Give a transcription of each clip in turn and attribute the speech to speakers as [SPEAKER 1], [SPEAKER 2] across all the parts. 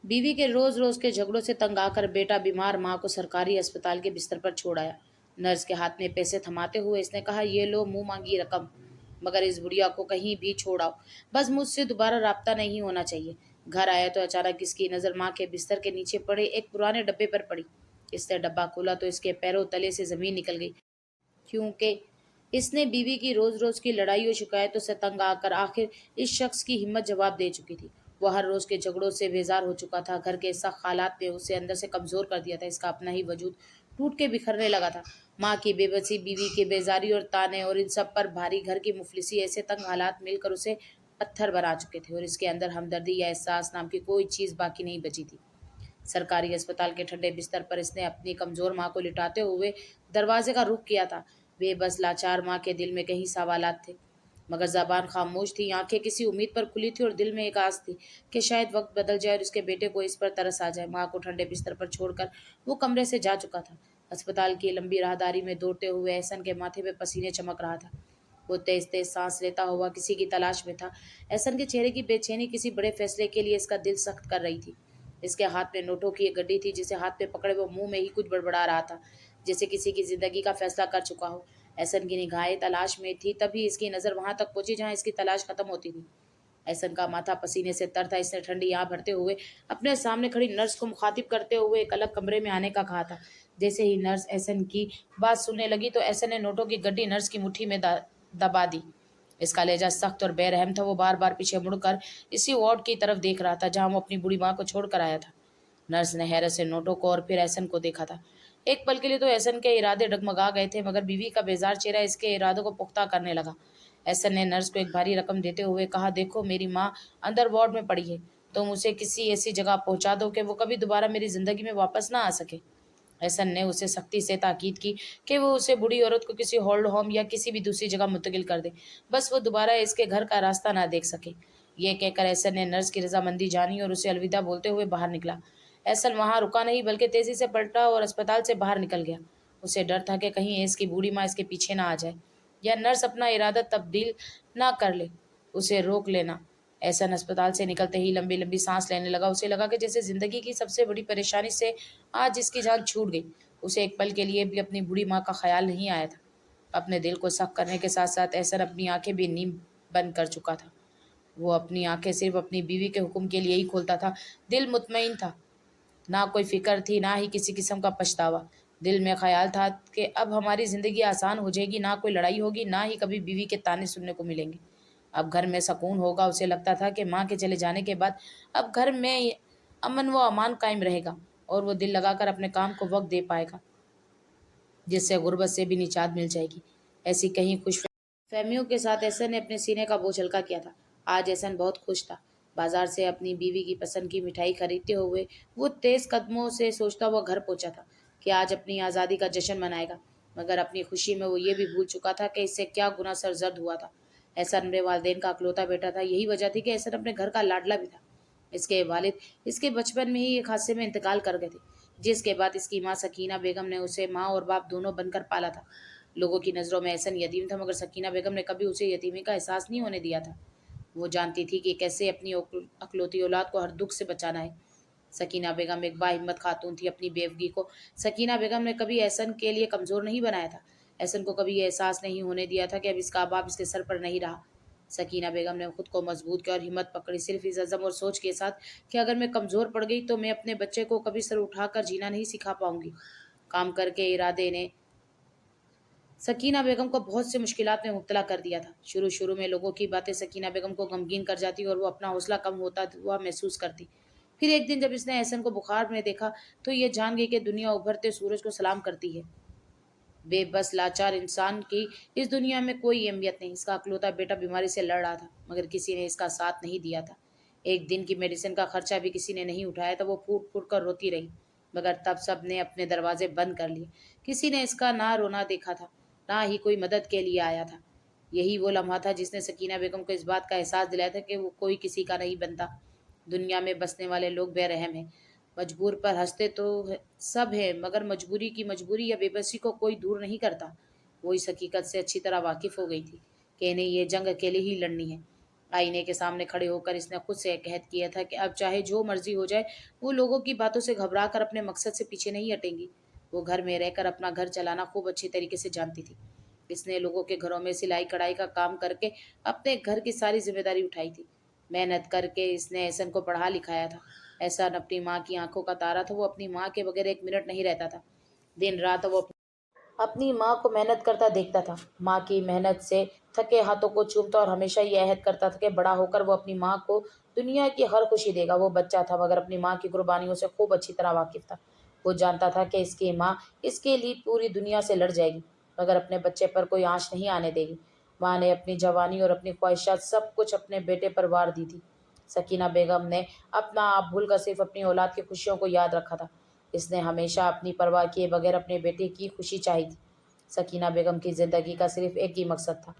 [SPEAKER 1] बीवी के रोज रोज के झगड़ों से तंग आकर बेटा बीमार माँ को सरकारी अस्पताल के बिस्तर पर छोड़ आया। नर्स के हाथ में पैसे थमाते हुए इसने कहा, ये लो मुंह मांगी रकम, मगर इस बुढ़िया को कहीं भी छोड़ आओ, बस मुझसे दोबारा राब्ता नहीं होना चाहिए। घर आया तो अचानक इसकी नजर माँ के बिस्तर के नीचे पड़े एक पुराने डब्बे पर पड़ी। इसने डब्बा खोला तो इसके पैरों तले से जमीन निकल गई, क्योंकि इसने बीवी की रोज रोज की लड़ाई और शिकायतों से तंग आकर आखिर इस शख्स की हिम्मत जवाब दे चुकी थी। वह हर रोज के झगड़ों से बेजार हो चुका था। घर के सख्त हालात ने उसे अंदर से कमजोर कर दिया था। इसका अपना ही वजूद टूट के बिखरने लगा था। माँ की बेबसी, बीवी की बेजारी और ताने, और इन सब पर भारी घर की मुफलिसी, ऐसे तंग हालात मिलकर उसे पत्थर बना चुके थे, और इसके अंदर हमदर्दी या एहसास नाम की कोई चीज बाकी नहीं बची थी। सरकारी अस्पताल के ठंडे बिस्तर पर इसने अपनी कमजोर माँ को लिटाते हुए दरवाजे का रुख किया था। बेबस लाचार माँ के दिल में कई सवालात थे, मगर जबान खामोश थी। आंखें किसी उम्मीद पर खुली थी और दिल में एक आस थी कि शायद वक्त बदल जाए और उसके बेटे को इस पर तरस आ जाए। माँ को ठंडे बिस्तर पर छोड़कर वो कमरे से जा चुका था। अस्पताल की लंबी राहदारी में दौड़ते हुए एहसन के माथे पे पसीने चमक रहा था। वो तेज तेज सांस लेता हुआ किसी की तलाश में था। एहसन के चेहरे की बेचैनी किसी बड़े फैसले के लिए इसका दिल सख्त कर रही थी। इसके हाथ में नोटों की एक गड्डी थी, जिसे हाथ में पकड़े वो मुंह में ही कुछ बड़बड़ा रहा था, जैसे किसी की जिंदगी का फैसला कर चुका हो। एहसन की निगाहें तलाश में थी, तभी इसकी नजर वहां तक पहुंची जहां इसकी तलाश खत्म होती थी। एहसन का माथा पसीने से तर था। इसने ठंडी आह भरते हुए अपने सामने खड़ी नर्स को मुखातिब करते हुए एक अलग कमरे में आने का कहा था। जैसे ही नर्स एहसन की बात सुनने लगी तो एहसन ने नोटों की गड्डी नर्स की मुट्ठी में दबा दी। इसका लहजा सख्त और बेरहम था। वो बार बार पीछे मुड़कर इसी वार्ड की तरफ देख रहा था जहां वो अपनी बूढ़ी माँ को छोड़कर आया था। नर्स ने हैरत से नोटों को और फिर एहसन को देखा था। एक पल के लिए तो एहसन के इरादे डगमगा गए थे, मगर बीवी का बेजार चेहरा इसके इरादों को पुख्ता करने लगा। एहसन ने नर्स को एक भारी रकम देते हुए कहा, देखो मेरी माँ अंदर वार्ड में पड़ी है, तुम उसे किसी ऐसी जगह पहुंचा दो कि वो कभी दोबारा मेरी जिंदगी में वापस ना आ सके। एहसन ने उसे सख्ती से ताकीद की कि वो उसे बूढ़ी औरत को किसी होल्ड होम या किसी भी दूसरी जगह मुंतकिल कर दे, बस वो दोबारा इसके घर का रास्ता ना देख सके। ये कहकर एहसन ने नर्स की रजामंदी जानी और उसे अलविदा बोलते हुए बाहर निकला। एहसन वहां रुका नहीं, बल्कि तेजी से पलटा और अस्पताल से बाहर निकल गया। उसे डर था कि कहीं इसकी बूढ़ी माँ इसके पीछे ना आ जाए, या नर्स अपना इरादा तब्दील ना कर ले, उसे रोक लेना। एहसन अस्पताल से निकलते ही लंबी लंबी सांस लेने लगा। उसे लगा कि जैसे जिंदगी की सबसे बड़ी परेशानी से आज इसकी जान छूट गई। उसे एक पल के लिए भी अपनी बूढ़ी माँ का ख्याल नहीं आया था। अपने दिल को सख्त करने के साथ साथ एहसन अपनी आंखें भी नींद बंद कर चुका था। वो अपनी आंखें सिर्फ अपनी बीवी के हुक्म के लिए ही खोलता था। दिल मुतमईन था, ना कोई फिक्र थी, ना ही किसी किस्म का पछतावा। दिल में ख्याल था कि अब हमारी ज़िंदगी आसान हो जाएगी, ना कोई लड़ाई होगी, ना ही कभी बीवी के ताने सुनने को मिलेंगे। अब घर में सुकून होगा। उसे लगता था कि माँ के चले जाने के बाद अब घर में अमन व अमान कायम रहेगा, और वो दिल लगाकर अपने काम को वक्त दे पाएगा, जिससे गुर्बत से भी निजात मिल जाएगी। ऐसी कहीं खुश फहमियों के साथ एहसन ने अपने सीने का बोझ हल्का किया था। आज एहसन बहुत खुश था। बाजार से अपनी बीवी की पसंद की मिठाई खरीदते हुए वो तेज कदमों से सोचता हुआ घर पहुंचा था कि आज अपनी आज़ादी का जश्न मनाएगा। मगर अपनी खुशी में वो ये भी भूल चुका था कि इससे क्या गुना सरजर्द हुआ था। एहसन अपने वालिदैन का अकलौता बेटा था। यही वजह थी कि एहसन अपने घर का लाडला भी था। इसके वालिद इसके बचपन में ही एक हादसे में इंतकाल कर गए थे, जिसके बाद इसकी माँ सकीना बेगम ने उसे माँ और बाप दोनों बनकर पाला था। लोगों की नज़रों में एहसन यतीम था, मगर सकीना बेगम ने कभी उसे यतीमी का एहसास नहीं होने दिया था। वो जानती थी कि कैसे अपनी अकलौती औलाद को हर दुख से बचाना है। सकीना बेगम एक बाहिम्मत खातून थी। अपनी बेवगी को सकीना बेगम ने कभी एहसन के लिए कमज़ोर नहीं बनाया था। एहसन को कभी ये एहसास नहीं होने दिया था कि अब इसका बाप इसके सर पर नहीं रहा। सकीना बेगम ने खुद को मजबूत किया और हिम्मत पकड़ी, सिर्फ इस अज़म और सोच के साथ कि अगर मैं कमज़ोर पड़ गई तो मैं अपने बच्चे को कभी सर उठाकर जीना नहीं सिखा पाऊंगी। काम करके इरादे ने सकीना बेगम को बहुत से मुश्किलात में मुब्तला कर दिया था। शुरू शुरू में लोगों की बातें सकीना बेगम को गमगीन कर जाती और वो अपना हौसला कम होता हुआ महसूस करती। फिर एक दिन जब इसने एहसन को बुखार में देखा तो ये जान गई कि दुनिया उभरते सूरज को सलाम करती है। बेबस लाचार इंसान की इस दुनिया में कोई अहमियत नहीं। इसका अकलौता बेटा बीमारी से लड़ रहा था, मगर किसी ने इसका साथ नहीं दिया था। एक दिन की मेडिसिन का खर्चा भी किसी ने नहीं उठाया था। वो फूट फूट कर रोती रही, मगर तब सब ने अपने दरवाजे बंद कर लिए। किसी ने इसका ना रोना देखा था, ना ही कोई मदद के लिए आया था। यही वो लम्हा था जिसने सकीना बेगम को इस बात का एहसास दिलाया था कि वो कोई किसी का नहीं बनता। दुनिया में बसने वाले लोग बेरहम हैं। मजबूर पर हंसते तो सब है, मगर मजबूरी की मजबूरी या बेबसी को कोई दूर नहीं करता। वो इस हकीकत से अच्छी तरह वाकिफ हो गई थी कि इन्हें ये जंग अकेले ही लड़नी है। आईने के सामने खड़े होकर इसने खुद से एक कहत किया था कि अब चाहे जो मर्जी हो जाए, वो लोगों की बातों से घबरा कर अपने मकसद से पीछे नहीं हटेंगी। वो घर में रहकर अपना घर चलाना खूब अच्छी तरीके से जानती थी। इसने लोगों के घरों में सिलाई कढ़ाई का काम करके अपने घर की सारी जिम्मेदारी उठाई थी। मेहनत करके इसने एहसन को पढ़ा लिखाया था। एहसन अपनी माँ की आंखों का तारा था। वो अपनी माँ के बगैर एक मिनट नहीं रहता था। दिन रात वो अपनी माँ को मेहनत करता देखता था। माँ की मेहनत से थके हाथों को चूमता और हमेशा ये अहद करता था कि बड़ा होकर वो अपनी माँ को दुनिया की हर खुशी देगा। वो बच्चा था मगर अपनी माँ की कुर्बानियों से खूब अच्छी तरह वाकिफ था। वो जानता था कि इसकी माँ इसके लिए पूरी दुनिया से लड़ जाएगी मगर अपने बच्चे पर कोई आंच नहीं आने देगी। माँ ने अपनी जवानी और अपनी ख्वाहिशात सब कुछ अपने बेटे पर वार दी थी। सकीना बेगम ने अपना आप भूल कर सिर्फ अपनी औलाद की खुशियों को याद रखा था। इसने हमेशा अपनी परवाह किए बगैर अपने बेटे की खुशी चाही थी। सकीना बेगम की ज़िंदगी का सिर्फ एक ही मकसद था,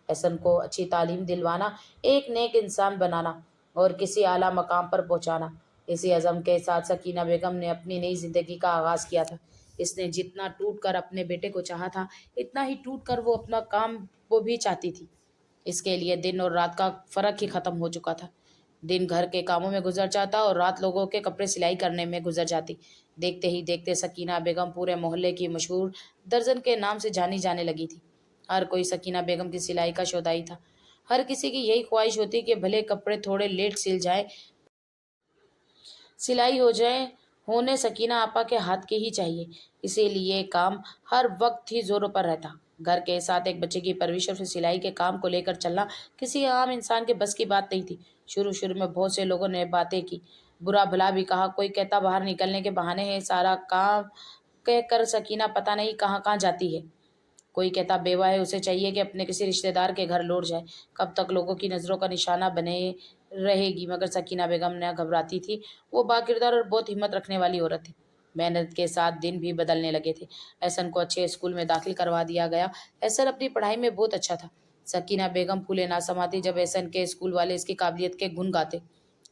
[SPEAKER 1] हसन को अच्छी तालीम दिलवाना, एक नेक इंसान बनाना और किसी आला मकाम पर पहुंचाना। इसी अज़म के साथ सकीना बेगम ने अपनी नई ज़िंदगी का आगाज़ किया था। इसने जितना टूट कर अपने बेटे को चाहा था, इतना ही टूट कर वो अपना काम वो भी चाहती थी। इसके लिए दिन और रात का फ़र्क ही ख़त्म हो चुका था। दिन घर के कामों में गुजर जाता और रात लोगों के कपड़े सिलाई करने में गुजर जाती। देखते ही देखते सकीना बेगम पूरे मोहल्ले की मशहूर दर्जन के नाम से जानी जाने लगी थी। हर कोई सकीना बेगम की सिलाई का शौदाई था। हर किसी की यही ख्वाहिश होती कि भले कपड़े थोड़े लेट सिलाई हो जाए, होने सकीना आपा के हाथ के ही चाहिए। इसीलिए काम हर वक्त ही जोरों पर रहता। घर के साथ एक बच्चे की परवरिश और फिर सिलाई के काम को लेकर चलना किसी आम इंसान के बस की बात नहीं थी। शुरू शुरू में बहुत से लोगों ने बातें की, बुरा भला भी कहा। कोई कहता बाहर निकलने के बहाने है, सारा काम कह कर सकीना पता नहीं कहाँ कहाँ जाती है। कोई कहता बेवा है, उसे चाहिए कि अपने किसी रिश्तेदार के घर लौट जाए। कब तक लोगों की नज़रों का निशाना बने रहेगी। मगर सकीना बेगम न घबराती थी। वो बाकिरदार और बहुत हिम्मत रखने वाली औरत थी। मेहनत के साथ दिन भी बदलने लगे थे। एहसन को अच्छे स्कूल में दाखिल करवा दिया गया। एहसन अपनी पढ़ाई में बहुत अच्छा था। सकीना बेगम फूले ना समाती जब एहसन के स्कूल वाले इसकी काबिलियत के गुण गाते।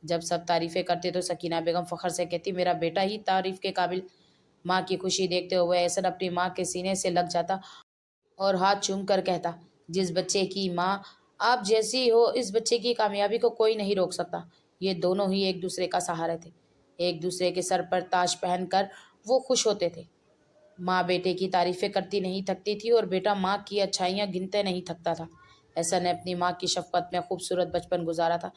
[SPEAKER 1] जब सब तारीफें करते तो सकीना बेगम फखर से कहती मेरा बेटा ही तारीफ के काबिल। माँ की खुशी देखते हुए एहसन अपनी माँ के सीने से लग जाता और हाथ चूम कर कहता, जिस बच्चे की माँ आप जैसी हो, इस बच्चे की कामयाबी को कोई नहीं रोक सकता। ये दोनों ही एक दूसरे का सहारा थे। एक दूसरे के सर पर ताज पहनकर वो खुश होते थे। माँ बेटे की तारीफें करती नहीं थकती थी और बेटा माँ की अच्छाइयाँ गिनते नहीं थकता था। ऐसा ने अपनी माँ की शफकत में खूबसूरत बचपन गुजारा था।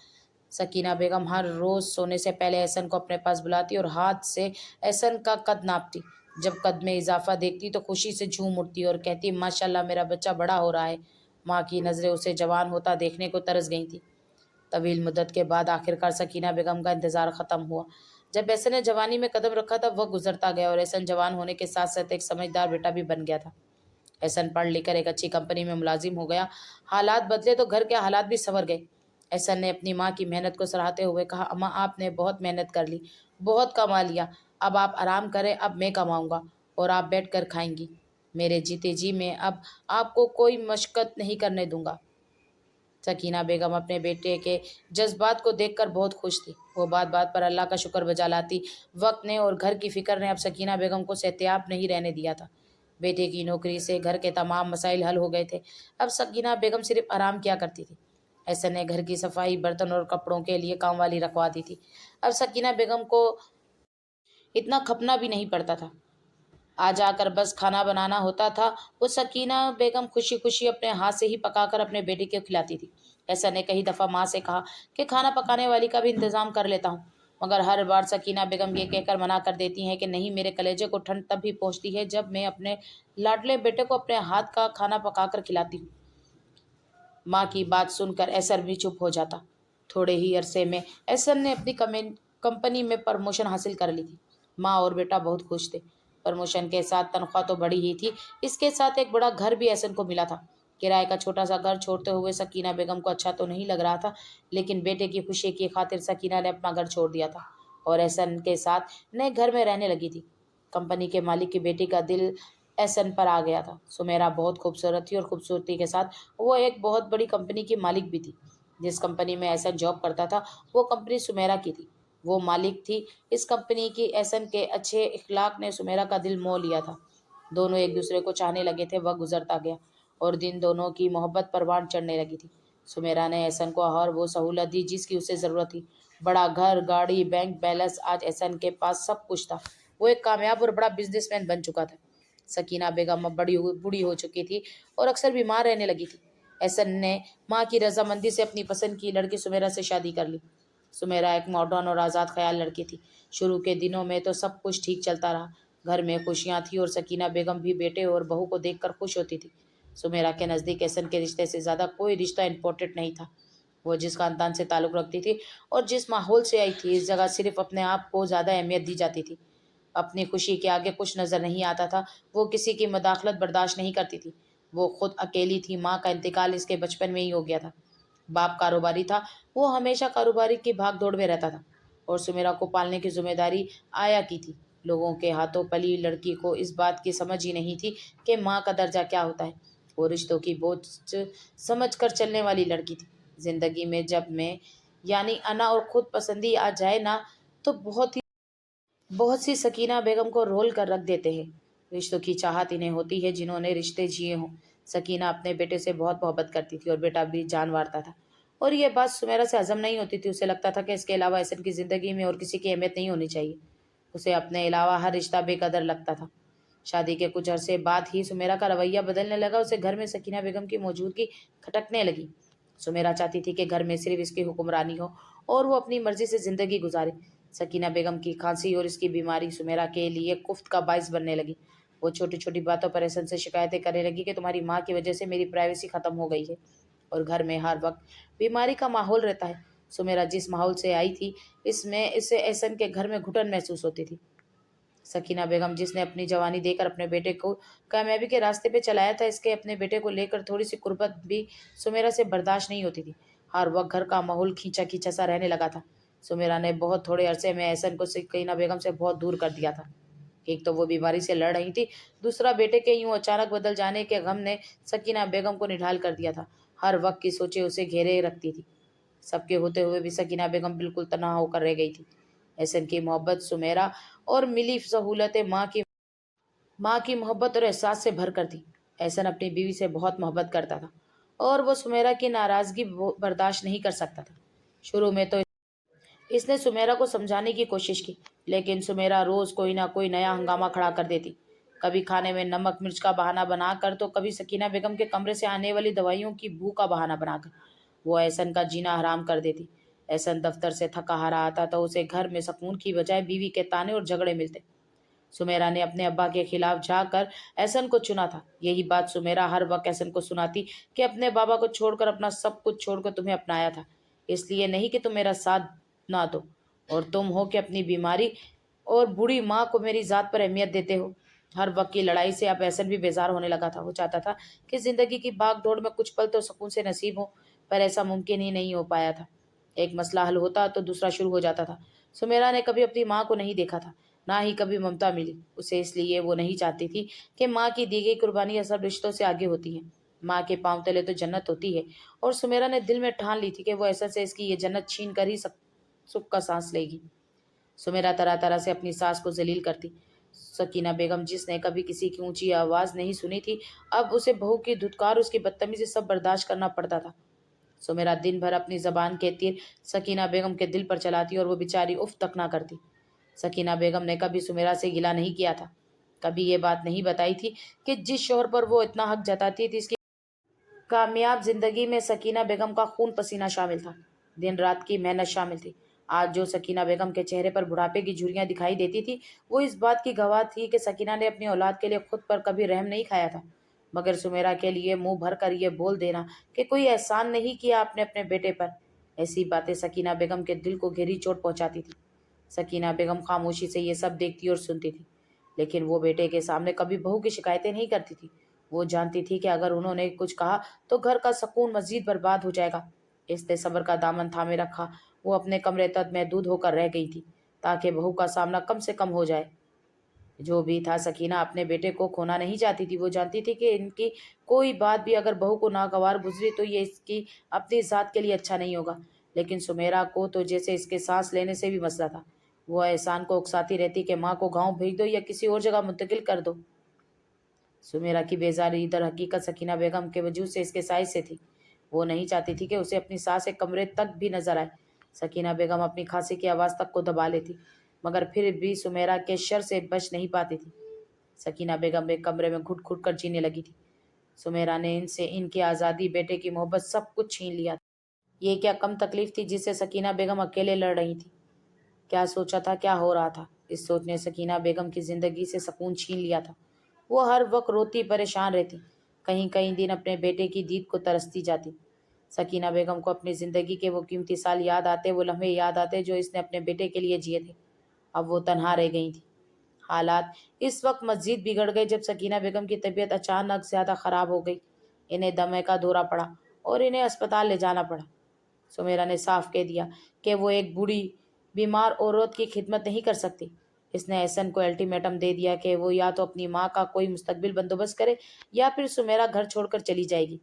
[SPEAKER 1] सकीना बेगम हर रोज सोने से पहले एहसन को अपने पास बुलाती और हाथ से एहसन का कद नापती। जब कद में इजाफा देखती तो खुशी से झूम उठती और कहती माशाल्लाह मेरा बच्चा बड़ा हो रहा है। माँ की नज़रें उसे जवान होता देखने को तरस गई थी। तवील मुद्दत के बाद आखिरकार सकीना बेगम का इंतजार खत्म हुआ। जब एहसन ने जवानी में कदम रखा था वह गुजरता गया और एहसन जवान होने के साथ साथ एक समझदार बेटा भी बन गया था। एहसन पढ़ लिख कर एक अच्छी कंपनी में मुलाजिम हो गया। हालात बदले तो घर के हालात भी संवर गए। एहसन ने अपनी माँ की मेहनत को सराहते हुए कहा अम्मा आपने बहुत मेहनत कर ली, बहुत कमा लिया। अब आप आराम करें, अब मैं कमाऊंगा और आप बैठ कर खाएंगी। मेरे जीते जी मैं अब आपको कोई मशक्कत नहीं करने दूंगा। सकीना बेगम अपने बेटे के जज्बात को देखकर बहुत खुश थी। वो बात बात पर अल्लाह का शुक्र बजा लाती। वक्त ने और घर की फिक्र ने अब सकीना बेगम को सहतियाब नहीं रहने दिया था। बेटे की नौकरी से घर के तमाम मसाइल हल हो गए थे। अब सकीना बेगम सिर्फ आराम किया करती थी। ऐसे ने घर की सफाई, बर्तन और कपड़ों के लिए काम वाली रखवा दी थी। अब सकीना बेगम को इतना खपना भी नहीं पड़ता था। आ जाकर बस खाना बनाना होता था। वो सकीना बेगम खुशी खुशी अपने हाथ से ही पकाकर अपने बेटे को खिलाती थी। ऐसा ने कई दफ़ा माँ से कहा कि खाना पकाने वाली का भी इंतज़ाम कर लेता हूँ, मगर हर बार सकीना बेगम ये कहकर मना कर देती हैं कि नहीं, मेरे कलेजे को ठंड तब भी पहुँचती है जब मैं अपने लाडले बेटे को अपने हाथ का खाना पकाकर खिलाती हूँ। माँ की बात सुनकर ऐसर भी चुप हो जाता। थोड़े ही अरसे में ऐसर ने अपनी कंपनी में प्रमोशन हासिल कर ली थी। माँ और बेटा बहुत खुश थे। प्रमोशन के साथ तनख्वाह तो बढ़ी ही थी, इसके साथ एक बड़ा घर भी ऐसन को मिला था। किराए का छोटा सा घर छोड़ते हुए सकीना बेगम को अच्छा तो नहीं लग रहा था, लेकिन बेटे की खुशी की खातिर सकीना ने अपना घर छोड़ दिया था और ऐसन के साथ नए घर में रहने लगी थी। कंपनी के मालिक की बेटी का दिल एहसन पर आ गया था। सुमेरा बहुत खूबसूरत थी और खूबसूरती के साथ वो एक बहुत बड़ी कंपनी की मालिक भी थी। जिस कंपनी में एहसन जॉब करता था वो कंपनी सुमेरा की थी। वो मालिक थी इस कंपनी की। एहसन के अच्छे इखलाक ने सुमेरा का दिल मोह लिया था। दोनों एक दूसरे को चाहने लगे थे। वह गुजरता गया और दिन दोनों की मोहब्बत परवान चढ़ने लगी थी। सुमेरा ने एहसन को हर वो सहूलत दी जिसकी उसे ज़रूरत थी। बड़ा घर, गाड़ी, बैंक बैलेंस, आज एहसन के पास सब कुछ था। वो एक कामयाब और बड़ा बिजनेसमैन बन चुका था। सकीना बेगम अब बूढ़ी हो चुकी थी और अक्सर बीमार रहने लगी थी। एहसन ने माँ की रजामंदी से अपनी पसंद की लड़की सुमेरा से शादी कर ली। सुमेरा एक मॉडर्न और आज़ाद ख्याल लड़की थी। शुरू के दिनों में तो सब कुछ ठीक चलता रहा। घर में खुशियां थी और सकीना बेगम भी बेटे और बहू को देखकर खुश होती थी। सुमेरा के नज़दीक एहसन के रिश्ते से ज़्यादा कोई रिश्ता इम्पोर्टेंट नहीं था। वो जिस खानदान से ताल्लुक़ रखती थी और जिस माहौल से आई थी, इस जगह सिर्फ अपने आप को ज़्यादा अहमियत दी जाती थी। अपनी खुशी के आगे कुछ नज़र नहीं आता था। वो किसी की मदाखलत बर्दाश्त नहीं करती थी। वो खुद अकेली थी। माँ का इंतकाल इसके बचपन में ही हो गया था। बाप कारोबारी था। वो हमेशा कारोबारी की भाग दौड़ में रहता था और सुमेरा को पालने की जिम्मेदारी आया की थी। लोगों के हाथों पली लड़की को इस बात की समझ ही नहीं थी कि माँ का दर्जा क्या होता है। वो रिश्तों की बोझ समझ कर चलने वाली लड़की थी। जिंदगी में जब मैं यानी अना और खुद पसंदी आ जाए ना, तो बहुत सी सकीना बेगम को रोल कर रख देते हैं। रिश्तों की चाहत इन्हें होती है जिन्होंने रिश्ते जिए हों। सकीना अपने बेटे से बहुत मोहब्बत करती थी और बेटा भी जान वारता था। और ये बात सुमेरा से हजम नहीं होती थी। उसे लगता था कि इसके अलावा एहसन की जिंदगी में और किसी की अहमियत नहीं होनी चाहिए। उसे अपने अलावा हर रिश्ता बेकदर लगता था। शादी के कुछ अरसे बाद ही सुमेरा का रवैया बदलने लगा। उसे घर में सकीना बेगम की मौजूदगी खटकने लगी। सुमेरा चाहती थी कि घर में सिर्फ इसकी हुक्मरानी हो और वो अपनी मर्जी से जिंदगी गुजारे। सकीना बेगम की खांसी और इसकी बीमारी सुमेरा के लिए कुफ्त का बायस बनने लगी। वो छोटी छोटी बातों पर एहसन से शिकायतें करने लगी कि तुम्हारी माँ की वजह से मेरी प्राइवेसी खत्म हो गई है और घर में हर वक्त बीमारी का माहौल रहता है। सुमेरा जिस माहौल से आई थी, इसमें इसे एहसन के घर में घुटन महसूस होती थी। सकीना बेगम जिसने अपनी जवानी देकर अपने बेटे को कामयाबी के रास्ते पे चलाया था, इसके अपने बेटे को लेकर थोड़ी सी कुर्बत भी सुमेरा से बर्दाश्त नहीं होती थी। हर वक्त घर का माहौल खींचा खींचा सा रहने लगा था। सुमेरा ने बहुत थोड़े अरसे में एहसन को सकीना बेगम से बहुत दूर कर दिया था। एक तो वो बीमारी से लड़ रही थी, दूसरा बेटे के यूं अचानक बदल जाने के गम ने सकीना बेगम को निढाल कर दिया था। हर वक्त की सोचें उसे घेरे रखती थी। सबके होते हुए भी सकीना बेगम बिल्कुल तनहा होकर रह गई थी। एहसन की मोहब्बत सुमेरा और मिली सहूलतें माँ की मोहब्बत और एहसास से भर कर थी। एहसन अपनी बीवी से बहुत मोहब्बत करता था और वो सुमेरा की नाराज़गी बर्दाश्त नहीं कर सकता था। शुरू में तो इसने सुमेरा को समझाने की कोशिश की, लेकिन सुमेरा रोज कोई ना कोई नया हंगामा खड़ा कर देती। कभी खाने में नमक मिर्च का बहाना बनाकर, तो कभी सकीना बेगम के कमरे से आने वाली दवाइयों की बू का बहाना बनाकर वो एहसन का जीना हराम कर देती। एहसन दफ्तर से थका हारा आता तो उसे घर में सुकून की बजाय बीवी के ताने और झगड़े मिलते। सुमेरा ने अपने अब्बा के खिलाफ जाकर एहसन को चुना था। यही बात सुमेरा हर वक्त एहसन को सुनाती कि अपने बाबा को छोड़कर, अपना सब कुछ छोड़कर तुम्हें अपनाया था, इसलिए नहीं कि तुम मेरा साथ ना दो, और तुम हो कि अपनी बीमारी और बूढ़ी माँ को मेरी जात पर अहमियत देते हो। हर वक्त की लड़ाई से अब एहसन भी बेजार होने लगा था। वो चाहता था कि जिंदगी की भाग दौड़ में कुछ पल तो सुकून से नसीब हो, पर ऐसा मुमकिन ही नहीं हो पाया था। एक मसला हल होता तो दूसरा शुरू हो जाता था। सुमेरा ने कभी अपनी माँ को नहीं देखा था, ना ही कभी ममता मिली उसे, इसलिए वो नहीं चाहती थी कि माँ की दी गई कुर्बानियां सब रिश्तों से आगे होती हैं। माँ के पांव तले तो जन्नत होती है, और सुमेरा ने दिल में ठान ली थी कि वो ऐसा से इसकी ये जन्नत छीन कर ही सुख का सांस लेगी। सुमेरा तरह तरह से अपनी सास को जलील करती। सकीना बेगम जिसने कभी किसी की ऊंची आवाज नहीं सुनी थी, अब उसे बहू की धुतकार, उसकी बदतमीजी सब बर्दाश्त करना पड़ता था। सुमेरा दिन भर अपनी जबान के तीर सकीना बेगम के दिल पर चलाती और वो बेचारी उफ तक ना करती। सकीना बेगम ने कभी सुमेरा से गिला नहीं किया था, कभी ये बात नहीं बताई थी कि जिस शोहर पर वो इतना हक जताती थी, इसकी कामयाब जिंदगी में सकीना बेगम का खून पसीना शामिल था, दिन रात की मेहनत शामिल थी। आज जो सकीना बेगम के चेहरे पर बुढ़ापे की झुर्रियां दिखाई देती थी, वो इस बात की गवाह थी कि सकीना ने अपनी औलाद के लिए खुद पर कभी रहम नहीं खाया था। मगर सुमेरा के लिए मुंह भर कर ये बोल देना कि कोई एहसान नहीं किया आपने अपने बेटे पर, ऐसी बातें सकीना बेगम के दिल को गहरी चोट पहुंचाती थी। सकीना बेगम खामोशी से ये सब देखती और सुनती थी, लेकिन वो बेटे के सामने कभी बहू की शिकायतें नहीं करती थी। वो जानती थी कि अगर उन्होंने कुछ कहा तो घर का सुकून मजीद बर्बाद हो जाएगा। इसने सब्र का दामन थामे रखा। वो अपने कमरे तक महदूद होकर रह गई थी, ताकि बहू का सामना कम से कम हो जाए। जो भी था, सकीना अपने बेटे को खोना नहीं चाहती थी। वो जानती थी कि इनकी कोई बात भी अगर बहू को नागवार गुजरी तो ये इसकी अपनी जात के लिए अच्छा नहीं होगा। लेकिन सुमेरा को तो जैसे इसके सांस लेने से भी मसला था। वो एहसान को उकसाती रहती कि माँ को गांव भेज दो या किसी और जगह मुंतकिल कर दो। सुमेरा की बेजारी इधर हकीकत सकीना बेगम के वजूद से इसके साइज से थी। वो नहीं चाहती थी कि उसे अपनी सास एक कमरे तक भी नजर आए। सकीना बेगम अपनी खांसी की आवाज़ तक को दबा लेती, मगर फिर भी सुमेरा के शर से बच नहीं पाती थी। सकीना बेगम एक कमरे में घुट घुट कर जीने लगी थी। सुमेरा ने इनसे इनकी आज़ादी, बेटे की मोहब्बत सब कुछ छीन लिया। ये क्या कम तकलीफ थी जिससे सकीना बेगम अकेले लड़ रही थी? क्या सोचा था, क्या हो रहा था? इस सोच ने सकीना बेगम की जिंदगी से सुकून छीन लिया था। वो हर वक्त रोती परेशान रहती, कहीं कहीं दिन अपने बेटे की दीद को तरसती जाती। सकीना बेगम को अपनी जिंदगी के वो कीमती साल याद आते, वो लम्हे याद आते जो इसने अपने बेटे के लिए जिए थे। अब वो तनहा रह गई थी। हालात इस वक्त मस्जिद बिगड़ गए जब सकीना बेगम की तबीयत अचानक ज्यादा खराब हो गई। इन्हें दमे का दौरा पड़ा और इन्हें अस्पताल ले जाना पड़ा। सुमेरा ने साफ कह दिया कि वो एक बूढ़ी बीमार औरत की खिदमत नहीं कर सकती। इसने एहसन को अल्टीमेटम दे दिया कि वो या तो अपनी माँ का कोई मुस्तकबिल बंदोबस्त करे या फिर सुमेरा घर छोड़कर चली जाएगी।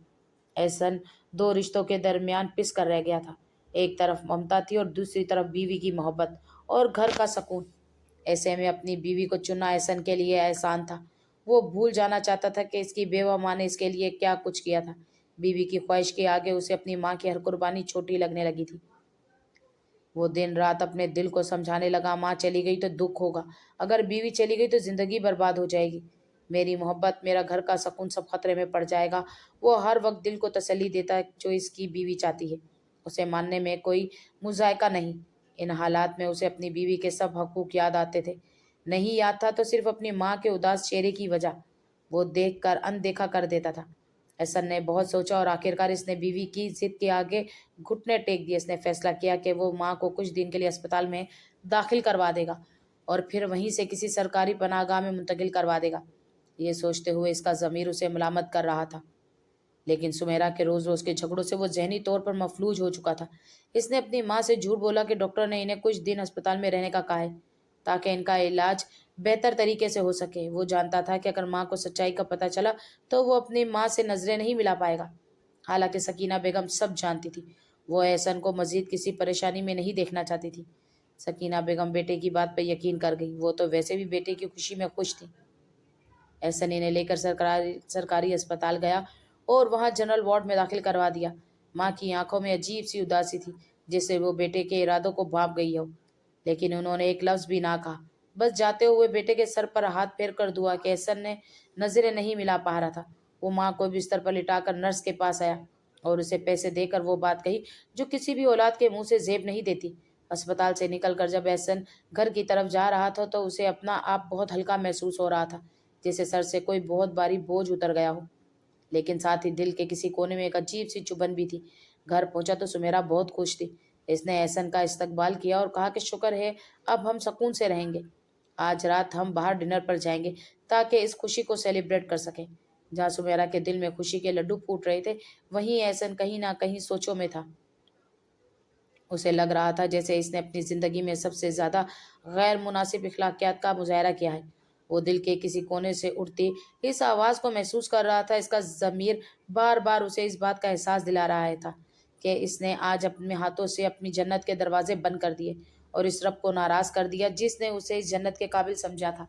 [SPEAKER 1] एहसन दो रिश्तों के दरमियान पिस कर रह गया था। एक तरफ ममता थी और दूसरी तरफ बीवी की मोहब्बत और घर का सुकून। ऐसे में अपनी बीवी को चुनना एहसन के लिए एहसान था। वो भूल जाना चाहता था कि इसकी बेवा माँ ने इसके लिए क्या कुछ किया था। बीवी की ख्वाहिश के आगे उसे अपनी माँ की हर कुर्बानी छोटी लगने लगी थी। वो दिन रात अपने दिल को समझाने लगा, माँ चली गई तो दुख होगा, अगर बीवी चली गई तो जिंदगी बर्बाद हो जाएगी, मेरी मोहब्बत, मेरा घर का सुकून सब खतरे में पड़ जाएगा। वो हर वक्त दिल को तसल्ली देता है जो इसकी बीवी चाहती है। उसे मानने में कोई मुजायका नहीं। इन हालात में उसे अपनी बीवी के सब हकूक याद आते थे। नहीं याद था तो सिर्फ अपनी माँ के उदास चेहरे की वजह। वो देख कर अनदेखा कर देता था। हसन ने बहुत सोचा और आखिरकार इसने बीवी की जिद के आगे घुटने टेक दिए। इसने फैसला किया कि वो माँ को कुछ दिन के लिए अस्पताल में दाखिल करवा देगा और फिर वहीं से किसी सरकारी पनाहगाह में मुंतकिल करवा देगा। ये सोचते हुए इसका ज़मीर उसे मलामत कर रहा था, लेकिन सुमेरा के रोज़ रोज़ के झगड़ों से वो जहनी तौर पर मफलूज हो चुका था। इसने अपनी माँ से झूठ बोला कि डॉक्टर ने इन्हें कुछ दिन अस्पताल में रहने का कहा है ताकि इनका इलाज बेहतर तरीके से हो सके। वो जानता था कि अगर माँ को सच्चाई का पता चला तो वो अपनी माँ से नजरें नहीं मिला पाएगा। हालांकि सकीना बेगम सब जानती थी। वो एहसन को मजीद किसी परेशानी में नहीं देखना चाहती थी। सकीना बेगम बेटे की बात पर यकीन कर गई। वो तो वैसे भी बेटे की खुशी में खुश थी। एहसन इन्हें लेकर सरकारी सरकारी अस्पताल गया और वहां जनरल वार्ड में दाखिल करवा दिया। माँ की आंखों में अजीब सी उदासी थी, जिससे वो बेटे के इरादों को भाप गई हो, लेकिन उन्होंने एक लफ्ज भी ना कहा। बस जाते हुए बेटे के सर पर हाथ फेर कर दुआ कि एहसन ने नजरें नहीं मिला पा रहा था। वो माँ को बिस्तर पर लिटाकर नर्स के पास आया और उसे पैसे देकर वो बात कही जो किसी भी औलाद के मुंह से जेब नहीं देती। अस्पताल से निकलकर जब एहसन घर की तरफ जा रहा था तो उसे अपना आप बहुत हल्का महसूस हो रहा था, जैसे सर से कोई बहुत भारी बोझ उतर गया हो। लेकिन साथ ही दिल के किसी कोने में एक अजीब सी चुभन भी थी। घर पहुंचा तो सुमेरा बहुत खुश थी। इसने एहसन का इस्तकबाल किया और कहा कि शुक्र है, अब हम सुकून से रहेंगे। आज रात हम बाहर डिनर पर जाएंगे ताकि इस खुशी को सेलिब्रेट कर सकें। जहाँ सुमेरा के दिल में खुशी के लड्डू फूट रहे थे, वहीं एहसन कहीं ना कहीं सोचों में था। उसे लग रहा था जैसे इसने अपनी जिंदगी में सबसे ज्यादा गैर मुनासिब इखलाकियात का मुजाहरा किया है। वो दिल के किसी कोने से उठती इस आवाज को महसूस कर रहा था। इसका जमीर बार बार उसे इस बात का एहसास दिला रहा था कि इसने आज अपने हाथों से अपनी जन्नत के दरवाजे बंद कर दिए और इस रब को नाराज कर दिया जिसने उसे इस जन्नत के काबिल समझा था।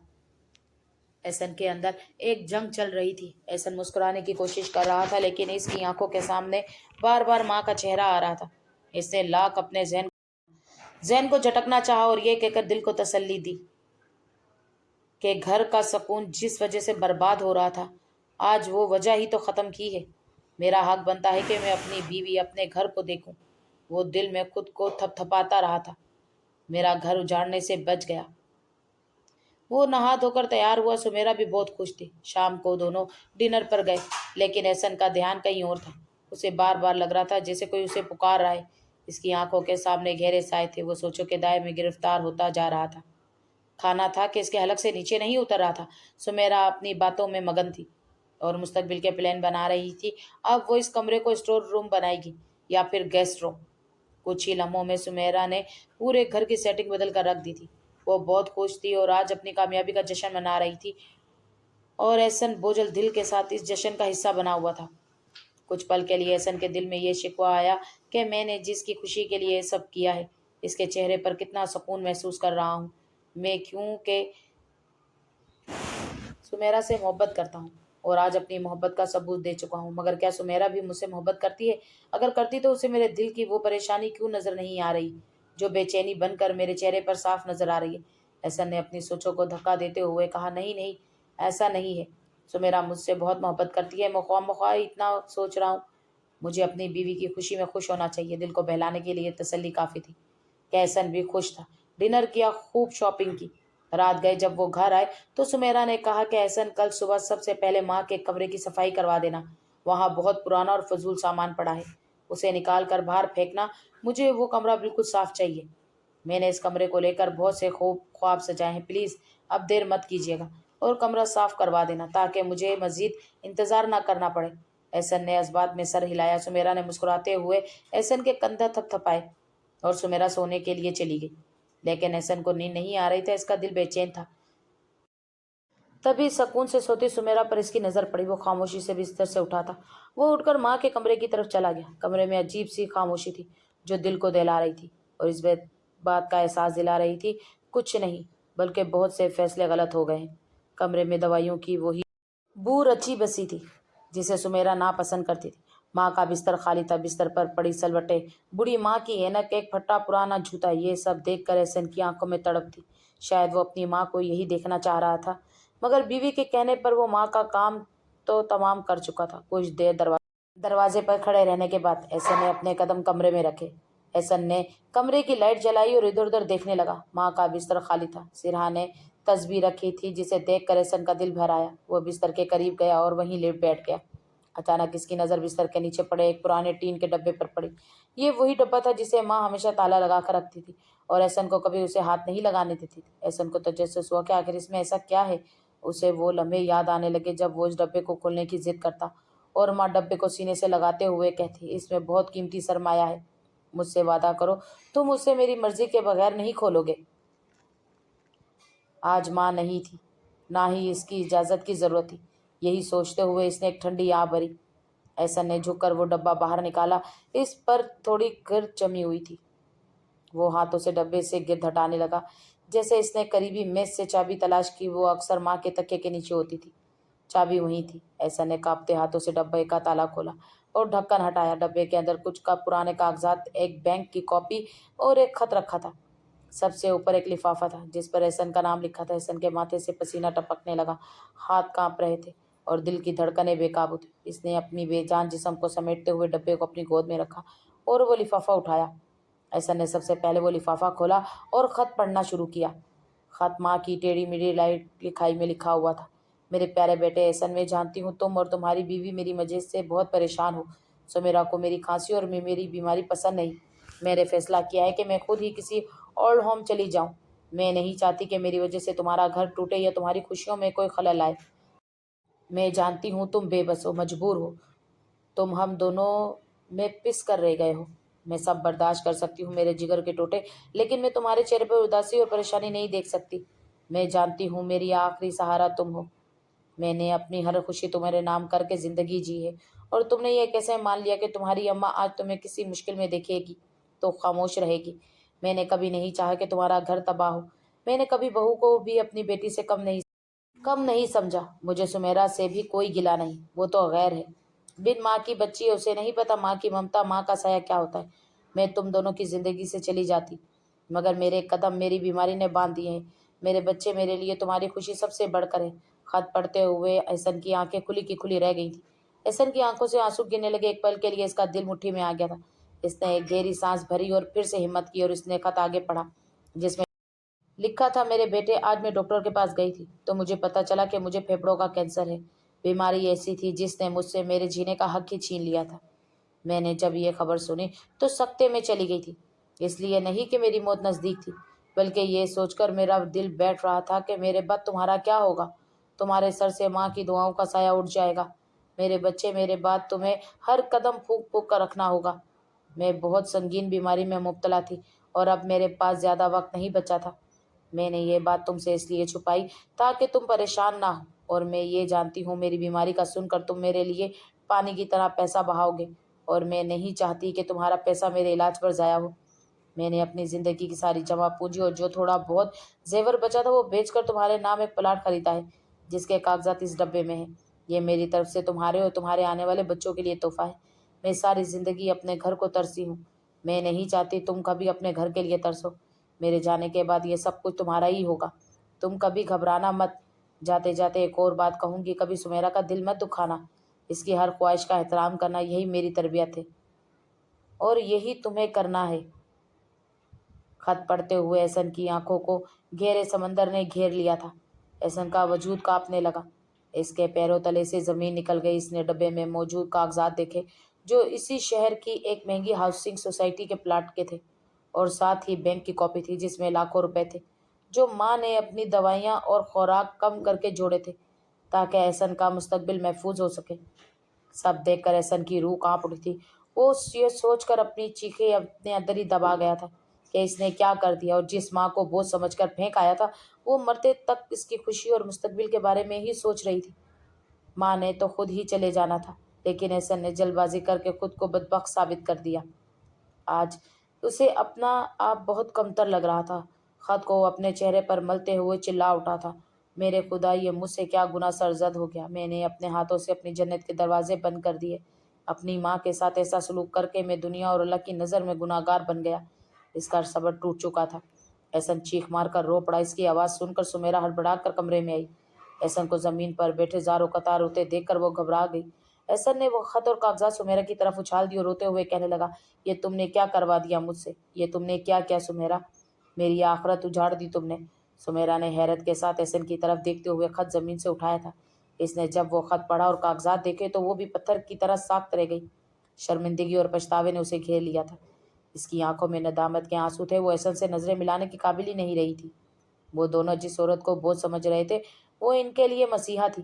[SPEAKER 1] एहसन के अंदर एक जंग चल रही थी। एहसन मुस्कुराने की कोशिश कर रहा था, लेकिन इसकी आंखों के सामने बार बार माँ का चेहरा आ रहा था। इसने लाख अपने जहन को झटकना चाहा और ये कहकर दिल को तसल्ली दी कि घर का सुकून जिस वजह से बर्बाद हो रहा था, आज वो वजह ही तो ख़त्म की है। मेरा हक बनता है कि मैं अपनी बीवी, अपने घर को देखूं। वो दिल में खुद को थपथपाता रहा था। मेरा घर उजाड़ने से बच गया। वो नहा धोकर तैयार हुआ। सुमेरा भी बहुत खुश थी। शाम को दोनों डिनर पर गए, लेकिन एहसन का ध्यान कहीं और था। उसे बार बार लग रहा था जैसे कोई उसे पुकार रहा है। इसकी आंखों के सामने गहरे साए थे। वो सोचों के दायरे में गिरफ्तार होता जा रहा था। खाना था कि इसके हलक से नीचे नहीं उतर रहा था। सुमेरा अपनी बातों में मगन थी और मुस्तकबिल के प्लान बना रही थी। अब वो इस कमरे को स्टोर रूम बनाएगी या फिर गेस्ट रूम। कुछ ही लम्हों में सुमेरा ने पूरे घर की सेटिंग बदल कर रख दी थी। वो बहुत खुश थी और आज अपनी कामयाबी का जश्न मना रही थी और एहसन बोझल दिल के साथ इस जश्न का हिस्सा बना हुआ था। कुछ पल के लिए एहसन के दिल में ये शिकवा आया कि मैंने जिसकी खुशी के लिए ये सब किया है, इसके चेहरे पर कितना सुकून महसूस कर रहा हूँ। मैं क्यों के सुमेरा से मोहब्बत करता हूँ और आज अपनी मोहब्बत का सबूत दे चुका हूँ। मगर क्या सुमेरा भी मुझसे मोहब्बत करती है? अगर करती तो उसे मेरे दिल की वो परेशानी क्यों नजर नहीं आ रही जो बेचैनी बनकर मेरे चेहरे पर साफ नजर आ रही है? ऐसा ने अपनी सोचों को धक्का देते हुए कहा, नहीं नहीं, ऐसा नहीं है। सुमेरा मुझसे बहुत मोहब्बत करती है, मैं ख्वाह इतना सोच रहा हूँ। मुझे अपनी बीवी की खुशी में खुश होना चाहिए। दिल को बहलाने के लिए तसल्ली काफी थी। कैसन भी खुश था। डिनर किया, खूब शॉपिंग की। रात गए जब वो घर आए तो सुमेरा ने कहा कि एहसन, कल सुबह सबसे पहले माँ के कमरे की सफाई करवा देना। वहाँ बहुत पुराना और फजूल सामान पड़ा है, उसे निकाल कर बाहर फेंकना। मुझे वो कमरा बिल्कुल साफ चाहिए। मैंने इस कमरे को लेकर बहुत से खूब ख्वाब सजाए हैं। प्लीज अब देर मत कीजिएगा और कमरा साफ करवा देना ताकि मुझे मजीद इंतजार ना करना पड़े। एहसन ने इस बात में सर हिलाया। सुमेरा ने मुस्कुराते हुए एहसन के कंधा थपथपाए और सुमेरा सोने के लिए चली गई। लेकिन एहसन को नींद नहीं आ रही था, इसका दिल बेचैन था। तभी सुकून से सोती सुमेरा पर इसकी नजर पड़ी। वो खामोशी से बिस्तर से उठा था। वो उठकर माँ के कमरे की तरफ चला गया। कमरे में अजीब सी खामोशी थी जो दिल को दहला रही थी और इस बात का एहसास दिला रही थी, कुछ नहीं बल्कि बहुत से फैसले गलत हो गए हैं। कमरे में दवाइयों की वही बू रची बसी थी जिसे सुमेरा नापसंद करती थी। माँ का बिस्तर खाली था, बिस्तर पर पड़ी सलवटें, बूढ़ी माँ की ऐनक, एक फटा पुराना जूता, ये सब देखकर एहसन की आंखों में तड़प थी। शायद वो अपनी माँ को यही देखना चाह रहा था। मगर बीवी के कहने पर वो माँ का काम तो तमाम कर चुका था। कुछ देर दरवाजे पर खड़े रहने के बाद एहसन ने अपने कदम कमरे में रखे। एहसन ने कमरे की लाइट जलाई और इधर उधर देखने लगा। माँ का बिस्तर खाली था। सिरहा ने तस्बीर रखी थी जिसे देखकर एहसन का दिल भर आया। वो बिस्तर के करीब गया और वहीं लेट बैठ गया। अचानक इसकी नज़र बिस्तर के नीचे पड़े एक पुराने टीन के डब्बे पर पड़ी। ये वही डब्बा था जिसे माँ हमेशा ताला लगा कर रखती थी और एहसन को कभी उसे हाथ नहीं लगाने देती थी। एहसन को तजस्सुस हुआ कि आखिर इसमें ऐसा क्या है। उसे वो लम्हे याद आने लगे जब वो इस डब्बे को खोलने की जिद करता और माँ डब्बे को सीने से लगाते हुए कहती, इसमें बहुत कीमती सरमाया है, मुझसे वादा करो तुम उसे मेरी मर्जी के बगैर नहीं खोलोगे। आज माँ नहीं थी, ना ही इसकी इजाज़त की ज़रूरत थी। यही सोचते हुए इसने एक ठंडी आह भरी। एहसन ने झुककर वो डब्बा बाहर निकाला। इस पर थोड़ी गर्द जमी हुई थी। वो हाथों से डब्बे से गिर्द हटाने लगा। जैसे इसने करीबी मेज से चाबी तलाश की, वो अक्सर माँ के तकिए के नीचे होती थी। चाबी वहीं थी। एहसन ने कांपते हाथों से डब्बे का ताला खोला और ढक्कन हटाया। डब्बे के अंदर कुछ का पुराने कागजात, एक बैंक की कॉपी और एक खत रखा था। सबसे ऊपर एक लिफाफा था जिस पर एहसन का नाम लिखा था। एहसन के माथे से पसीना टपकने लगा, हाथ कांप रहे थे और दिल की धड़कनें बेकाबू थी। इसने अपनी बेजान जिस्म को समेटते हुए डब्बे को अपनी गोद में रखा और वो लिफाफा उठाया। एहसन ने सबसे पहले वो लिफाफा खोला और खत पढ़ना शुरू किया। खत माँ की टेढ़ी मेढ़ी लाइट लिखाई में लिखा हुआ था, मेरे प्यारे बेटे एहसन, मैं जानती हूँ तुम और तुम्हारी बीवी मेरी वजह से बहुत परेशान हो। सुमेरा को मेरी खांसी और मेरी बीमारी पसंद नहीं। मैंने फैसला किया है कि मैं खुद ही किसी ओल्ड होम चली जाऊं। मैं नहीं चाहती कि मेरी वजह से तुम्हारा घर टूटे या तुम्हारी खुशियों में कोई खलल आए। मैं जानती हूँ तुम बेबस हो, मजबूर हो, तुम हम दोनों में पिस कर रह गए हो। मैं सब बर्दाश्त कर सकती हूँ मेरे जिगर के टोटे, लेकिन मैं तुम्हारे चेहरे पर उदासी और परेशानी नहीं देख सकती। मैं जानती हूँ मेरी आखिरी सहारा तुम हो। मैंने अपनी हर खुशी तुम्हारे नाम करके जिंदगी जी है और तुमने ये कैसे मान लिया कि तुम्हारी अम्मा आज तुम्हें किसी मुश्किल में देखेगी तो खामोश रहेगी। मैंने कभी नहीं चाहा कि तुम्हारा घर तबाह हो। मैंने कभी बहू को भी अपनी बेटी से कम नहीं समझा। मुझे सुमेरा से भी कोई गिला नहीं, वो तो गैर है, बिन माँ की बच्ची है, उसे नहीं पता माँ की ममता, माँ का साया क्या होता है। मैं तुम दोनों की जिंदगी से चली जाती मगर मेरे कदम मेरी बीमारी ने बांध दिए हैं। मेरे बच्चे, मेरे लिए तुम्हारी खुशी सबसे बढ़कर है। खत पढ़ते हुए एहसन की आंखें खुली की खुली रह गई थी। एहसन की आंखों से आंसू गिरने लगे। एक पल के लिए इसका दिल मुट्ठी में आ गया था। इसने एक गहरी सांस भरी और फिर से हिम्मत की और इसने खत आगे पढ़ा जिसमें लिखा था, मेरे बेटे, आज मैं डॉक्टर के पास गई थी तो मुझे पता चला कि मुझे फेफड़ों का कैंसर है। बीमारी ऐसी थी जिसने मुझसे मेरे जीने का हक ही छीन लिया था। मैंने जब ये खबर सुनी तो सख्ते में चली गई थी, इसलिए नहीं कि मेरी मौत नज़दीक थी, बल्कि ये सोचकर मेरा दिल बैठ रहा था कि मेरे बाद तुम्हारा क्या होगा। तुम्हारे सर से माँ की दुआओं का साया उठ जाएगा। मेरे बच्चे, मेरे बाद तुम्हें हर कदम फूक फूक कर रखना होगा। मैं बहुत संगीन बीमारी में मुब्तला थी और अब मेरे पास ज़्यादा वक्त नहीं बचा था। मैंने ये बात तुमसे इसलिए छुपाई ताकि तुम परेशान ना हो, और मैं ये जानती हूँ मेरी बीमारी का सुनकर तुम मेरे लिए पानी की तरह पैसा बहाओगे और मैं नहीं चाहती कि तुम्हारा पैसा मेरे इलाज पर ज़ाया हो। मैंने अपनी ज़िंदगी की सारी जमा पूंजी और जो थोड़ा बहुत जेवर बचा था वो बेचकर तुम्हारे नाम एक प्लाट खरीदा है जिसके कागजात इस डब्बे में है। یہ میری طرف سے تمہارے اور تمہارے آنے والے بچوں کے لیے تحفہ ہے۔ میں ساری زندگی اپنے گھر کو ترسی ہوں۔ میں نہیں چاہتی تم کبھی اپنے گھر کے لیے ترسو۔ میرے جانے کے بعد یہ سب کچھ تمہارا ہی ہوگا۔ تم کبھی گھبرانا مت۔ جاتے جاتے ایک اور بات کہوں گی، کبھی سمیرا کا دل مت دکھانا۔ اس کی ہر خواہش کا احترام کرنا، یہی میری تربیت ہے اور یہی تمہیں کرنا ہے۔ خط پڑھتے ہوئے احسن کی آنکھوں کو گہرے سمندر نے گھیر لیا تھا۔ احسن کا وجود کانپنے لگا۔ اس کے پیروں تلے سے زمین نکل گئی۔ اس نے ڈبے میں موجود کاغذات دیکھے جو اسی شہر کی ایک مہنگی ہاؤسنگ سوسائٹی کے پلاٹ کے تھے، اور ساتھ ہی بینک کی کاپی تھی جس میں لاکھوں روپے تھے جو ماں نے اپنی دوائیاں اور خوراک کم کر کے جوڑے تھے تاکہ احسن کا مستقبل محفوظ ہو سکے۔ سب دیکھ کر احسن کی روح کانپ اٹھی تھی۔ وہ یہ سوچ کر اپنی چیخیں اپنے اندر ہی دبا گیا تھا کہ اس نے کیا کر دیا، اور جس ماں کو بوجھ سمجھ کر پھینک آیا تھا وہ مرتے تک اس کی خوشی اور مستقبل کے بارے میں ہی سوچ رہی تھی۔ ماں نے تو خود ہی چلے جانا تھا، لیکن احسن نے جلد بازی کر کے خود کو بدبخت ثابت کر دیا۔ آج اسے اپنا آپ بہت کمتر لگ رہا تھا۔ خط کو اپنے چہرے پر ملتے ہوئے چلا اٹھا تھا، میرے خدا، یہ مجھ سے کیا گناہ سرزد ہو گیا۔ میں نے اپنے ہاتھوں سے اپنی جنت کے دروازے بند کر دیے۔ اپنی ماں کے ساتھ ایسا سلوک کر کے میں دنیا اور اللہ کی نظر میں گناہ گار بن گیا۔ اس کا صبر ٹوٹ چکا تھا۔ احسن چیخ مار کر رو پڑا۔ اس کی آواز سن کر سمیرا ہڑبڑا کر کمرے میں آئی۔ احسن کو زمین پر بیٹھے زاروں قطار روتے دیکھ کر وہ گھبرا گئی۔ احسن نے وہ خط اور کاغذات سمیرا کی طرف اچھال دی اور روتے ہوئے کہنے لگا، یہ تم نے کیا کروا دیا مجھ سے؟ یہ تم نے کیا کیا سمیرا؟ میری آخرت اجاڑ دی تم نے۔ سمیرا نے حیرت کے ساتھ احسن کی طرف دیکھتے ہوئے خط زمین سے اٹھایا تھا۔ اس نے جب وہ خط پڑھا اور کاغذات دیکھے تو وہ بھی پتھر کی طرح ساخت رہ گئی۔ شرمندگی اور پچھتاوے نے اسے گھیر لیا تھا۔ اس کی آنکھوں میں ندامت کے آنسو تھے۔ وہ احسن سے نظریں ملانے کی قابل ہی نہیں رہی تھی۔ وہ دونوں جس عورت کو بوجھ سمجھ رہے تھے وہ ان کے لیے مسیحا تھی۔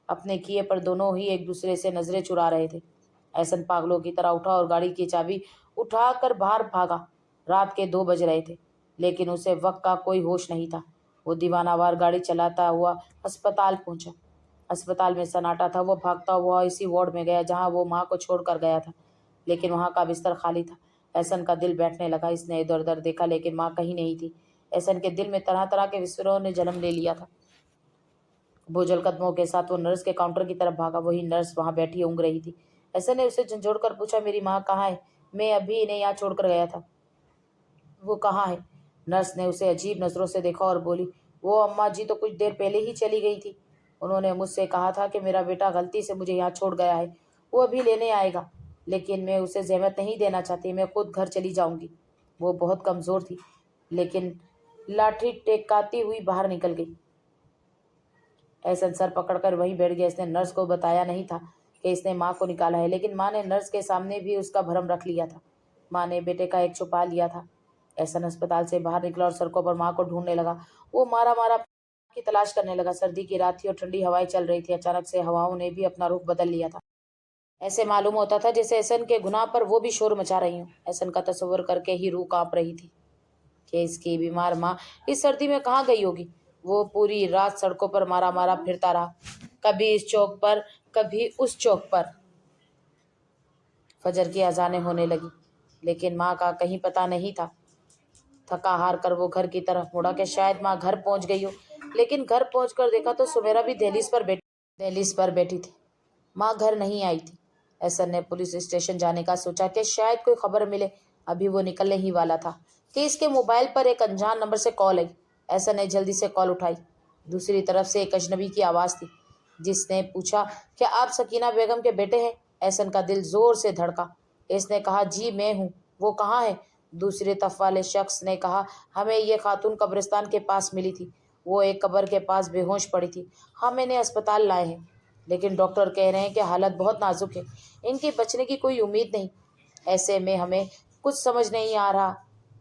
[SPEAKER 1] اپنے کیے پر دونوں ہی ایک دوسرے سے نظریں چرا رہے تھے۔ احسن پاگلوں کی طرح اٹھا اور گاڑی کی چابی اٹھا کر باہر بھاگا۔ رات کے 2 بج رہے تھے، لیکن اسے وقت کا کوئی ہوش نہیں تھا۔ وہ دیوانہ وار گاڑی چلاتا ہوا ہسپتال پہنچا۔ ہسپتال میں سناٹا تھا۔ وہ بھاگتا ہوا اسی وارڈ میں گیا جہاں وہ ماں کو چھوڑ کر گیا تھا، لیکن وہاں کا بستر خالی تھا۔ احسن کا دل بیٹھنے لگا۔ اس نے ادھر ادھر دیکھا لیکن ماں کہیں نہیں تھی۔ احسن کے دل میں طرح طرح کے وسوسوں نے جنم لے لیا تھا۔ بوجھل قدموں کے ساتھ وہ نرس کے کاؤنٹر کی طرف بھاگا۔ وہی نرس وہاں بیٹھی اونگ رہی تھی۔ احسن نے اسے جھنجھوڑ کر پوچھا، میری ماں کہاں ہے؟ میں ابھی انہیں یہاں چھوڑ کر گیا تھا۔ وہ کہاں ہے؟ نرس نے اسے عجیب نظروں سے دیکھا اور بولی، وہ اماں جی تو کچھ دیر پہلے ہی چلی گئی تھی۔ انہوں نے مجھ سے کہا تھا کہ میرا بیٹا غلطی سے مجھے یہاں چھوڑ گیا ہے، وہ ابھی لینے آئے گا، لیکن میں اسے زحمت نہیں دینا چاہتی، میں خود گھر چلی جاؤں گی۔ وہ بہت کمزور تھی، لیکن لاٹھی ٹیکاتی ہوئی باہر نکل گئی۔ احسن سر پکڑ کر وہیں بیٹھ گیا۔ اس نے نرس کو بتایا نہیں تھا کہ اس نے ماں کو نکالا ہے، لیکن ماں نے نرس کے سامنے بھی اس کا بھرم رکھ لیا تھا۔ ماں نے بیٹے کا ایک چھپا لیا تھا۔ احسن اسپتال سے باہر نکلا اور سڑکوں پر ماں کو ڈھونڈنے لگا۔ وہ مارا مارا کی تلاش کرنے لگا۔ سردی کی رات تھی اور ٹھنڈی ہوائیں چل رہی تھی۔ اچانک سے ہواؤں نے بھی اپنا رخ بدل لیا تھا۔ ایسے معلوم ہوتا تھا جیسے احسن کے گناہ پر وہ بھی شور مچا رہی ہوں۔ احسن کا تصور کر کے ہی روح کانپ رہی تھی کہ اس کی بیمار ماں اس سردی میں کہاں گئی ہوگی۔ وہ پوری رات سڑکوں پر مارا مارا پھرتا رہا، کبھی اس چوک پر کبھی اس چوک پر۔ فجر کی اذانیں ہونے لگی، لیکن ماں کا کہیں پتہ نہیں تھا۔ تھکا ہار کر وہ گھر کی طرف مڑا کہ شاید ماں گھر پہنچ گئی ہو، لیکن گھر پہنچ کر دیکھا تو سمیرا بھی دہلیز پر بیٹھی تھی۔ ماں گھر نہیں آئی تھی۔ احسن نے پولیس اسٹیشن جانے کا سوچا کہ شاید کوئی خبر ملے۔ ابھی وہ نکلنے ہی والا تھا کہ اس کے موبائل پر ایک انجان نمبر سے کال آئی۔ احسن نے جلدی سے کال اٹھائی۔ دوسری طرف سے ایک اجنبی کی آواز تھی جس نے پوچھا، کیا آپ سکینہ بیگم کے بیٹے ہیں؟ احسن کا دل زور سے دھڑکا۔ اس نے کہا، جی میں ہوں۔ وہ کہاں ہے؟ دوسری طرف والے شخص نے کہا، ہمیں یہ خاتون قبرستان کے پاس ملی تھی، وہ ایک قبر کے پاس بے ہوش پڑی تھی، ہم انہیں اسپتال لائے ہیں، لیکن ڈاکٹر کہہ رہے ہیں کہ حالت بہت نازک ہے، ان کی بچنے کی کوئی امید نہیں۔ ایسے میں ہمیں کچھ سمجھ نہیں آ رہا۔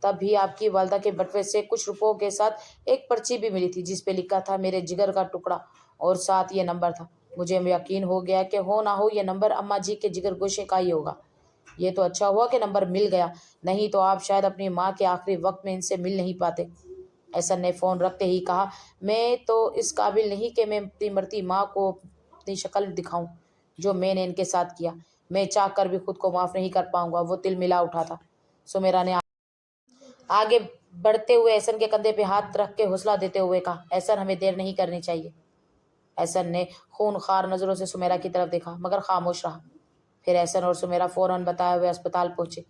[SPEAKER 1] تب بھی آپ کی والدہ کے بٹوے سے کچھ روپوں کے ساتھ ایک پرچی بھی ملی تھی جس پہ لکھا تھا میرے جگر کا ٹکڑا، اور ساتھ یہ نمبر تھا۔ مجھے یقین ہو گیا کہ ہو نہ ہو یہ نمبر اماں جی کے جگر گوشے کا ہی ہوگا۔ یہ تو اچھا ہوا کہ نمبر مل گیا، نہیں تو آپ شاید اپنی ماں کے آخری وقت میں ان سے مل نہیں پاتے۔ احسن نے فون رکھتے ہی کہا، میں تو اس قابل نہیں کہ میں اپنی مرتی ماں کو اپنی شکل دکھاؤں جو میں نے ان کے ساتھ کیا، میں چاہ کر بھی خود کو معاف نہیں کر پاؤں گا۔ وہ تل ملا اٹھا تھا۔ سمیرا نے آگے بڑھتے ہوئے احسن کے کندھے پہ ہاتھ رکھ کے حوصلہ دیتے ہوئے کہا، احسن ہمیں دیر نہیں کرنی چاہیے۔ احسن نے خونخوار نظروں سے سمیرا کی طرف دیکھا مگر خاموش رہا۔ پھر احسن اور سمیرا فوراً بتائے ہوئے اسپتال پہنچے۔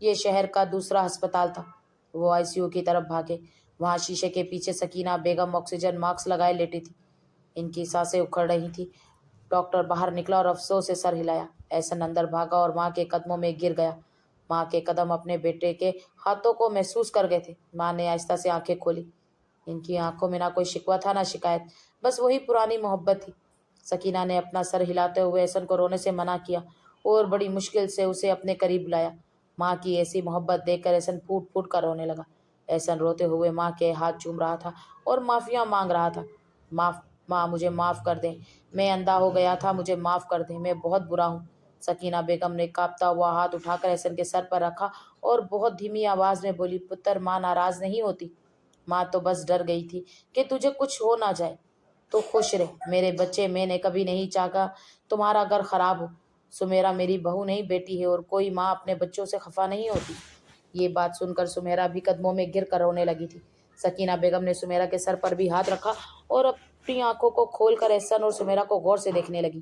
[SPEAKER 1] یہ شہر کا دوسرا ہسپتال تھا۔ وہ ICU کی طرف بھاگے۔ وہاں شیشے کے پیچھے سکینہ بیگم آکسیجن ماسک لگائے لیٹی تھی۔ ان کی سانسیں اکھڑ رہی تھیں۔ ڈاکٹر باہر نکلا اور افسوس سے سر ہلایا۔ احسن اندر بھاگا اور ماں کے قدموں میں گر گیا۔ ماں کے قدم اپنے بیٹے کے ہاتھوں کو محسوس کر گئے تھے۔ ماں نے آہستہ سے آنکھیں کھولی۔ ان کی آنکھوں میں نہ کوئی شکوہ تھا نہ شکایت، بس وہی پرانی محبت تھی۔ سکینہ نے اپنا سر ہلاتے ہوئے احسن کو رونے سے منع کیا اور بڑی مشکل سے اسے اپنے قریب بلایا۔ ماں کی ایسی محبت دیکھ کر احسن پھوٹ پھوٹ کر رونے لگا۔ احسن روتے ہوئے ماں کے ہاتھ چوم رہا تھا اور معافیاں مانگ رہا تھا۔ ماں مجھے معاف کر دیں، میں اندھا ہو گیا تھا، مجھے معاف کر دیں، میں بہت برا ہوں۔ سکینہ بیگم نے کانپتا ہوا ہاتھ اٹھا کر احسن کے سر پر رکھا اور بہت دھیمی آواز میں بولی، پتر ماں ناراض نہیں ہوتی، ماں تو بس ڈر گئی تھی کہ تجھے کچھ ہو نہ جائے۔ تو خوش رہ میرے بچے، میں نے کبھی نہیں چاہا تمہارا گھر خراب ہو۔ سمیرا میری بہو نہیں بیٹی ہے اور کوئی ماں اپنے بچوں سے خفا نہیں ہوتی۔ یہ بات سن کر سمیرا بھی قدموں میں گر کر رونے لگی تھی۔ سکینہ بیگم نے سمیرا کے سر پر بھی ہاتھ رکھا اور اپنی آنکھوں کو کھول کر احسن اور سمیرا کو غور سے دیکھنے لگی۔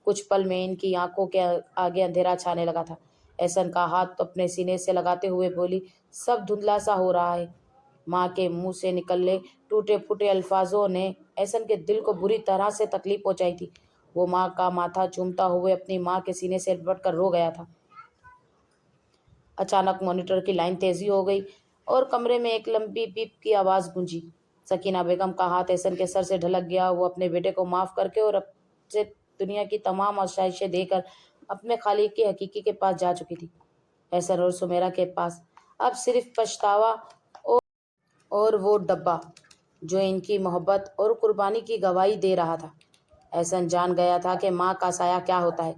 [SPEAKER 1] کچھ پل میں ان کی آنکھوں کے آگے اندھیرا چھانے لگا تھا۔ احسن کا ہاتھ اپنے سینے سے لگاتے ہوئے بولی، سب دھندلا سا ہو رہا ہے۔ ماں کے منہ سے نکلے ٹوٹے پھوٹے الفاظوں نے احسن کے دل کو بری طرح سے تکلیف پہنچائی تھی۔ وہ ماں کا ماتھا چومتا ہوئے اپنی ماں کے سینے سے لپٹ کر رو گیا تھا۔ اچانک مانیٹر کی لائن تیزی ہو گئی اور کمرے میں ایک لمبی بیپ کی آواز گونجی۔ سکینہ بیگم کا ہاتھ احسن کے سر سے ڈھلک گیا۔ وہ اپنے بیٹے کو معاف کر کے اور اب سے دنیا کی تمام آسائشیں دے کر اپنے خالق کی حقیقی کے پاس جا چکی تھی۔ احسن اور سمیرا کے پاس اب صرف پچھتاوا اور وہ ڈبہ جو ان کی محبت اور قربانی کی گواہی دے رہا تھا۔ احسن جان گیا تھا کہ ماں کا سایہ کیا ہوتا ہے،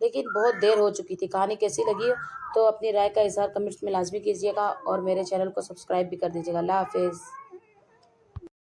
[SPEAKER 1] لیکن بہت دیر ہو چکی تھی۔ کہانی کیسی لگی تو اپنی رائے کا اظہار کمنٹس میں لازمی کیجیے گا اور میرے چینل کو سبسکرائب بھی کر دیجیے گا۔ اللہ حافظ۔